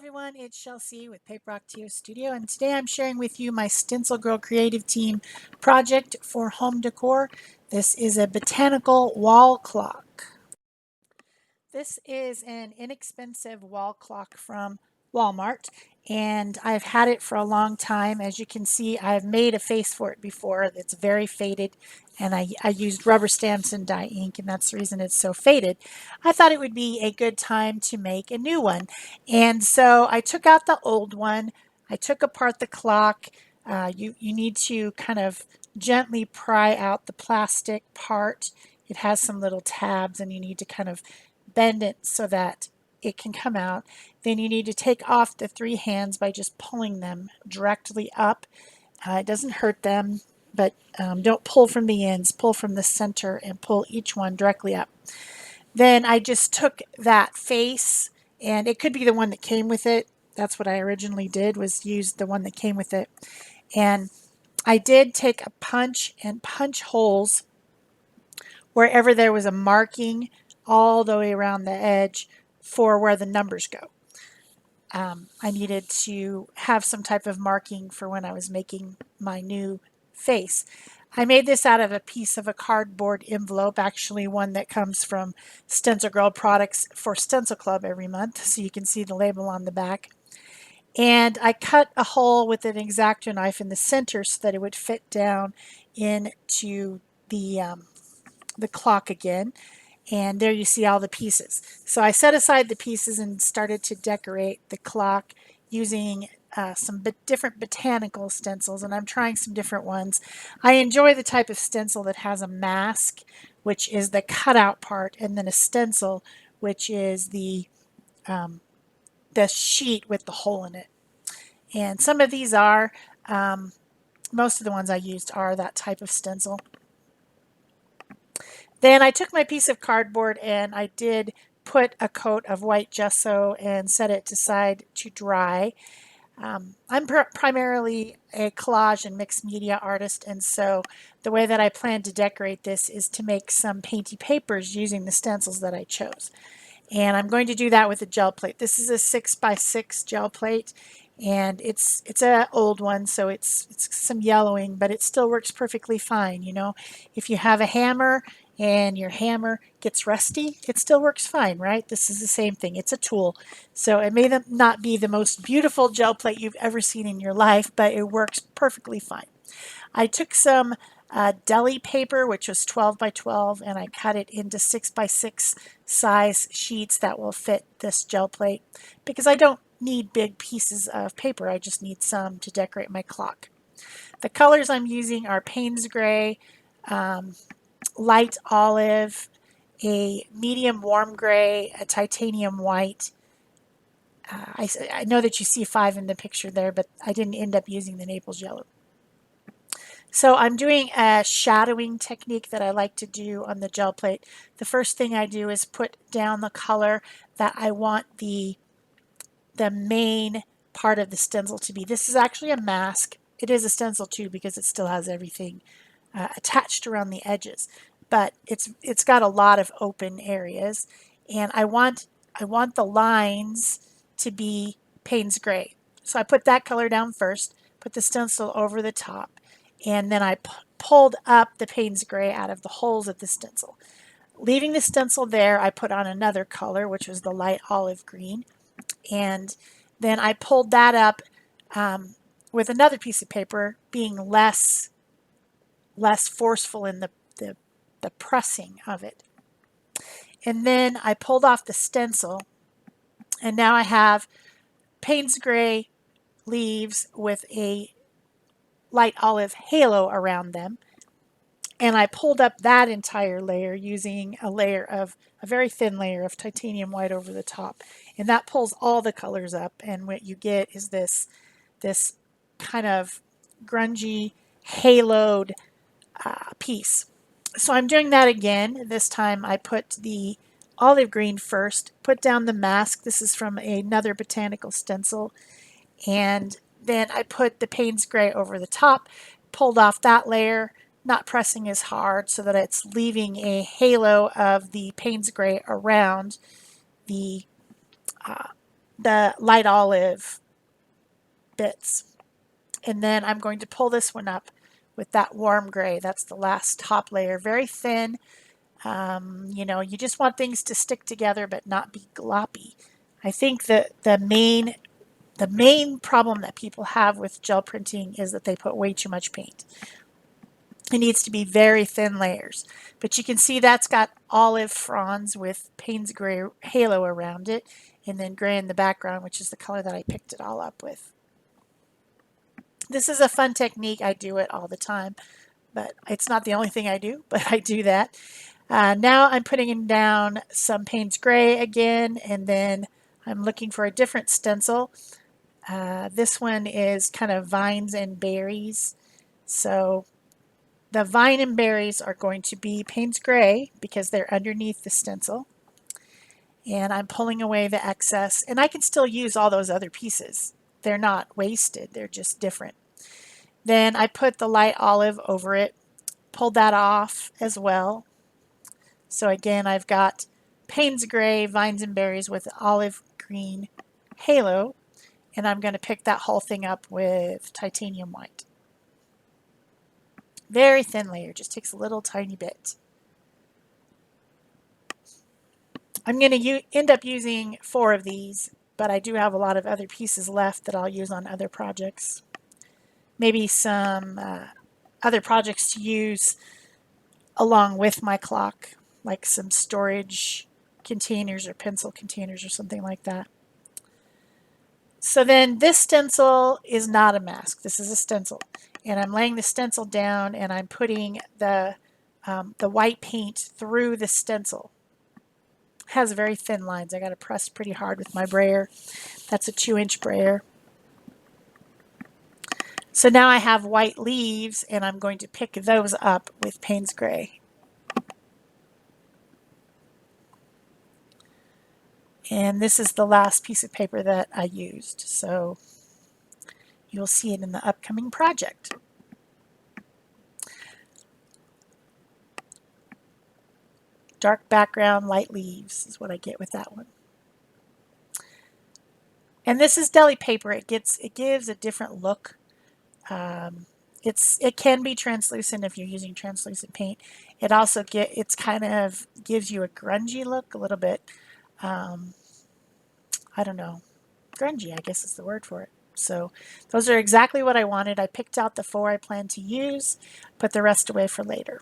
everyone, it's Shel C with PaperOcotilloStudio, and today I'm sharing with you my StencilGirl Creative Team project for home decor. This is a botanical wall clock. This is an inexpensive wall clock from Walmart, and I've had it for a long time. As you can see, I've made a face for it before that's very faded, and I used rubber stamps and dye ink, and that's the reason it's so faded. I thought it would be a good time to make a new one, and so I took out the old one. I took apart the clock. You need to kind of gently pry out the plastic part. It has some little tabs, and you need to kind of bend it so that it can come out. Then you need to take off the three hands by just pulling them directly up. It doesn't hurt them, but don't pull from the ends, pull from the center and pull each one directly up. Then I just took that face, and it could be the one that came with it. That's what I originally did, was use the one that came with it. And I did take a punch and punch holes wherever there was a marking all the way around the edge for where the numbers go. I needed to have some type of marking for when I was making my new face. I made this out of a piece of a cardboard envelope, actually one that comes from StencilGirl products for Stencil Club every month, so you can see the label on the back. And I cut a hole with an X-Acto knife in the center so that it would fit down into the clock again. And there you see all the pieces. So I set aside the pieces and started to decorate the clock using some different botanical stencils, and I'm trying some different ones. I enjoy the type of stencil that has a mask, which is the cutout part, and then a stencil, which is the sheet with the hole in it. And some of these are, most of the ones I used are that type of stencil. Then I took my piece of cardboard and I did put a coat of white gesso and set it aside to dry. I'm primarily a collage and mixed media artist, and so the way that I plan to decorate this is to make some painty papers using the stencils that I chose. And I'm going to do that with a gel plate. This is a 6x6 gel plate, and it's an old one, so it's some yellowing, but it still works perfectly fine. You know, if you have a hammer and your hammer gets rusty, it still works fine, right? This is the same thing. It's a tool. So it may not be the most beautiful gel plate you've ever seen in your life, but it works perfectly fine. I took some deli paper, which was 12 by 12, and I cut it into 6 by 6 size sheets that will fit this gel plate, because I don't need big pieces of paper. I just need some to decorate my clock. The colors I'm using are Payne's Gray, light olive, a medium warm gray, a titanium white. I know that you see 5 in the picture there, but I didn't end up using the Naples yellow. So I'm doing a shadowing technique that I like to do on the gel plate. The first thing I do is put down the color that I want the main part of the stencil to be. This is actually a mask. It is a stencil too, because it still has everything attached around the edges, but it's got a lot of open areas, and I want the lines to be Payne's Gray. So I put that color down first, put the stencil over the top, and then I pulled up the Payne's Gray out of the holes of the stencil. Leaving the stencil there, I put on another color, which was the light olive green, and then I pulled that up with another piece of paper, being less forceful in the pressing of it. And then I pulled off the stencil, and now I have Payne's Gray leaves with a light olive halo around them. And I pulled up that entire layer using a very thin layer of titanium white over the top. And that pulls all the colors up, and what you get is this kind of grungy, haloed piece. So I'm doing that again. This time I put the olive green first, put down the mask. This is from another botanical stencil. And then I put the Payne's Gray over the top, pulled off that layer, not pressing as hard so that it's leaving a halo of the Payne's Gray around the the light olive bits. And then I'm going to pull this one up with that warm gray. That's the last top layer, very thin. You know, you just want things to stick together but not be gloppy. I think that the main problem that people have with gel printing is that they put way too much paint. It needs to be very thin layers. But you can see that's got olive fronds with Payne's gray halo around it, and then gray in the background, which is the color that I picked it all up with. This is a fun technique. I do it all the time, but it's not the only thing I do, but I do that. Now I'm putting down some Payne's gray again, and then I'm looking for a different stencil. This one is kind of vines and berries. So the vine and berries are going to be Payne's gray because they're underneath the stencil. And I'm pulling away the excess, and I can still use all those other pieces. They're not wasted, they're just different. Then I put the light olive over it, pulled that off as well. So again, I've got Payne's gray, vines and berries with olive green halo, and I'm going to pick that whole thing up with titanium white. Very thin layer, just takes a little tiny bit. I'm going to end up using 4 of these, but I do have a lot of other pieces left that I'll use on other projects. Maybe some other projects to use along with my clock, like some storage containers or pencil containers or something like that. So then this stencil is not a mask. This is a stencil. And I'm laying the stencil down and I'm putting the white paint through the stencil. It has very thin lines. I got to press pretty hard with my brayer. That's a 2-inch brayer. So now I have white leaves and I'm going to pick those up with Payne's gray. And this is the last piece of paper that I used, so you'll see it in the upcoming project. Dark background, light leaves is what I get with that one. And this is deli paper. It gives a different look. It can be translucent if you're using translucent paint. It also kind of gives you a grungy look, a little bit. I don't know, grungy, I guess is the word for it. So those are exactly what I wanted. I picked out the 4 I plan to use, put the rest away for later.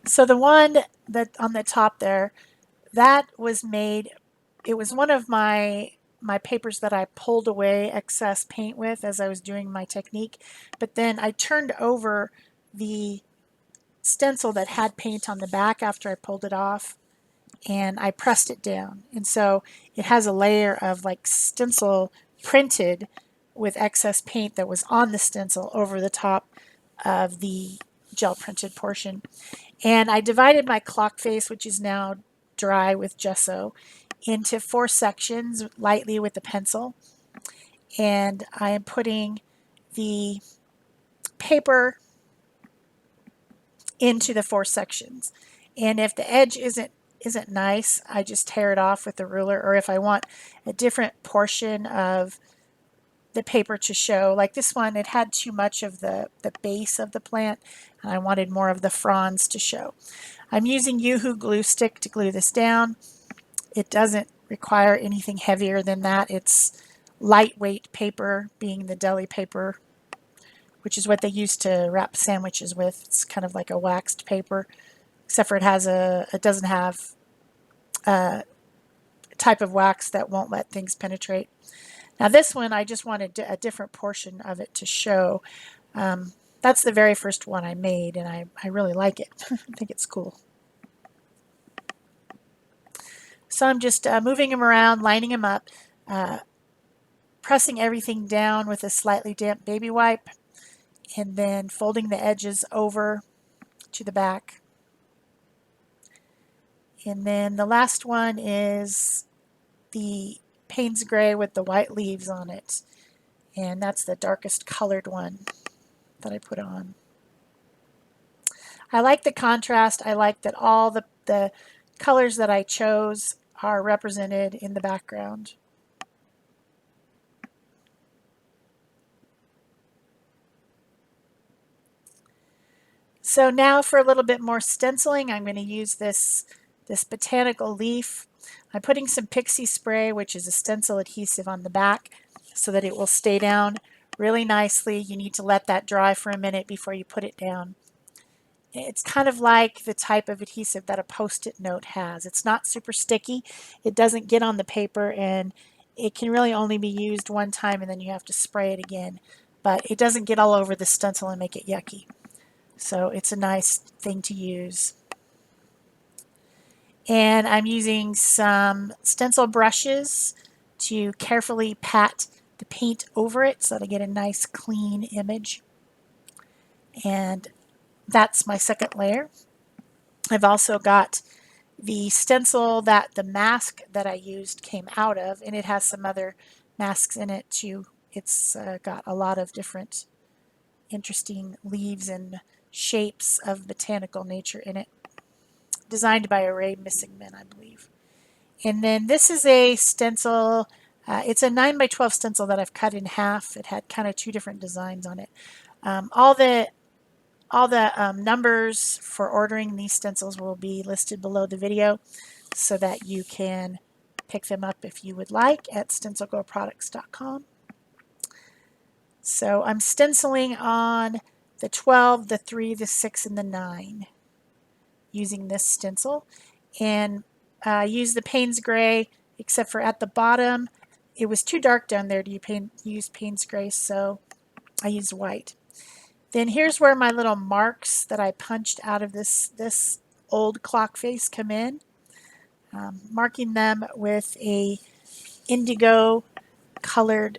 So the one that on the top there, that was made, it was one of my papers that I pulled away excess paint with as I was doing my technique, but then I turned over the stencil that had paint on the back after I pulled it off, and I pressed it down, and so it has a layer of like stencil printed with excess paint that was on the stencil over the top of the gel printed portion. And I divided my clock face, which is now dry with gesso, into 4 sections lightly with a pencil, and I am putting the paper into the 4 sections. And if the edge isn't nice, I just tear it off with the ruler, or if I want a different portion of the paper to show, like this one, it had too much of the base of the plant, and I wanted more of the fronds to show. I'm using Yoo-Hoo glue stick to glue this down. It doesn't require anything heavier than that. It's lightweight paper, being the deli paper, which is what they used to wrap sandwiches with. It's kind of like a waxed paper, except for it doesn't have a type of wax that won't let things penetrate. Now this one, I just wanted a different portion of it to show. That's the very first one I made, and I really like it. I think it's cool. So I'm just moving them around, lining them up, pressing everything down with a slightly damp baby wipe, and then folding the edges over to the back. And then the last one is the Payne's gray with the white leaves on it, and that's the darkest colored one that I put on. I like the contrast. I like that all the colors that I chose are represented in the background. So now for a little bit more stenciling, I'm going to use this botanical leaf. I'm putting some pixie spray, which is a stencil adhesive, on the back so that it will stay down really nicely. You need to let that dry for a minute before you put it down. It's kind of like the type of adhesive that a Post-it note has. It's not super sticky. It doesn't get on the paper, and it can really only be used one time and then you have to spray it again. But it doesn't get all over the stencil and make it yucky. So it's a nice thing to use. And I'm using some stencil brushes to carefully pat the paint over it so that I get a nice clean image. And that's my second layer. I've also got the stencil that the mask that I used came out of, and it has some other masks in it too. It's got a lot of different interesting leaves and shapes of botanical nature in it. Designed by Array Missingmen, I believe. And then this is a stencil. It's a 9x12 stencil that I've cut in half. It had kind of two different designs on it. All the numbers for ordering these stencils will be listed below the video so that you can pick them up if you would like at StencilGirlProducts.com. So I'm stenciling on the 12, the 3, the 6, and the 9 using this stencil, and use the Payne's Gray, except for at the bottom it was too dark down there to use Payne's Gray, so I used white. Then here's where my little marks that I punched out of this old clock face come in. Marking them with a indigo colored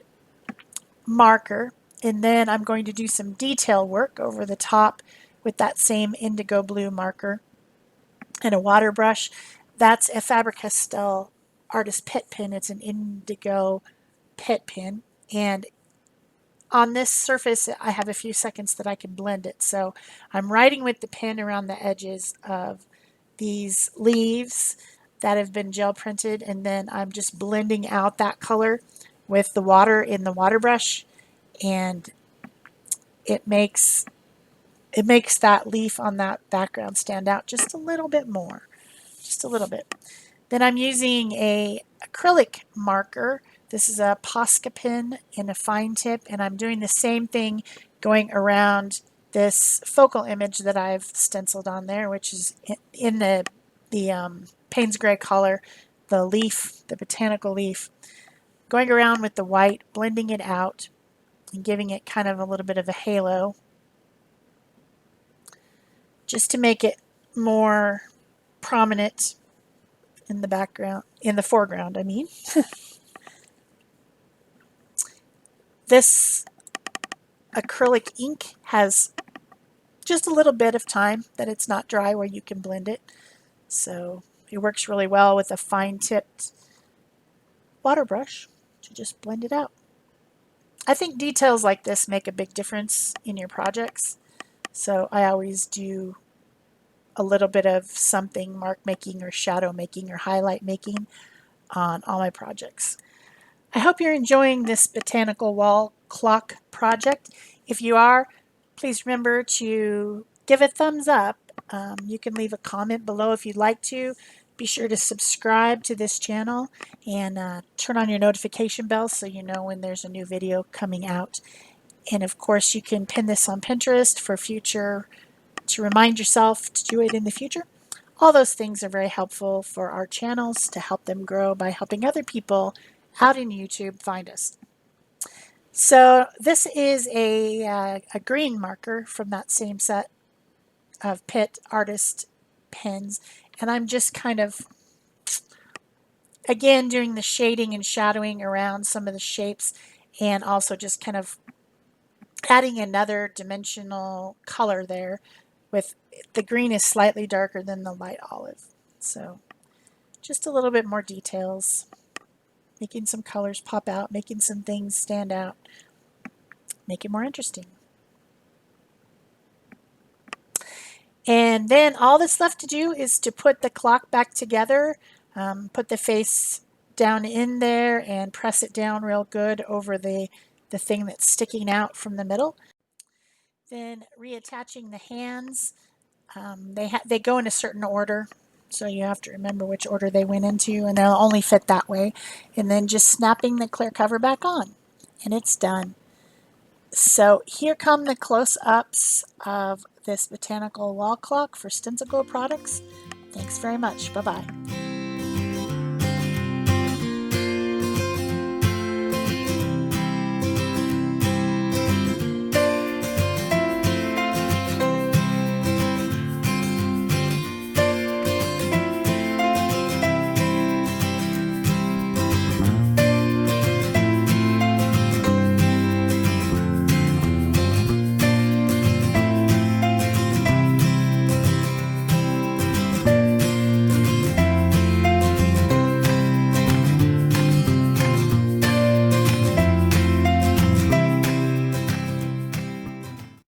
marker, and then I'm going to do some detail work over the top with that same indigo blue marker and a water brush. That's a Faber-Castell artist pit pen. It's an indigo pit pen, and on this surface I have a few seconds that I can blend it. So I'm writing with the pen around the edges of these leaves that have been gel printed, and then I'm just blending out that color with the water in the water brush, and it makes that leaf on that background stand out just a little bit more, just a little bit. Then I'm using a acrylic marker. This is a Posca pen in a fine tip, and I'm doing the same thing going around this focal image that I've stenciled on there, which is in the Payne's Gray color, the leaf, the botanical leaf. Going around with the white, blending it out, and giving it kind of a little bit of a halo, just to make it more prominent in the background, in the foreground, I mean. This acrylic ink has just a little bit of time that it's not dry where you can blend it. So it works really well with a fine tipped water brush to just blend it out. I think details like this make a big difference in your projects. So I always do a little bit of something, mark making or shadow making or highlight making on all my projects. I hope you're enjoying this botanical wall clock project. If you are, please remember to give a thumbs up. You can leave a comment below if you'd like to. Be sure to subscribe to this channel and turn on your notification bell so you know when there's a new video coming out. And of course, you can pin this on Pinterest for future, to remind yourself to do it in the future. All those things are very helpful for our channels to help them grow by helping other people out in YouTube find us. So this is a green marker from that same set of Pitt Artist pens, and I'm just kind of, again, doing the shading and shadowing around some of the shapes, and also just kind of adding another dimensional color there. With the green is slightly darker than the light olive, so just a little bit more details, making some colors pop out, making some things stand out, make it more interesting. And then all that's left to do is to put the clock back together, put the face down in there and press it down real good over the thing that's sticking out from the middle. Then reattaching the hands, they go in a certain order, so you have to remember which order they went into, and they'll only fit that way. And then just snapping the clear cover back on, and it's done. So here come the close-ups of this botanical wall clock for StencilGirl products. Thanks very much. Bye-bye.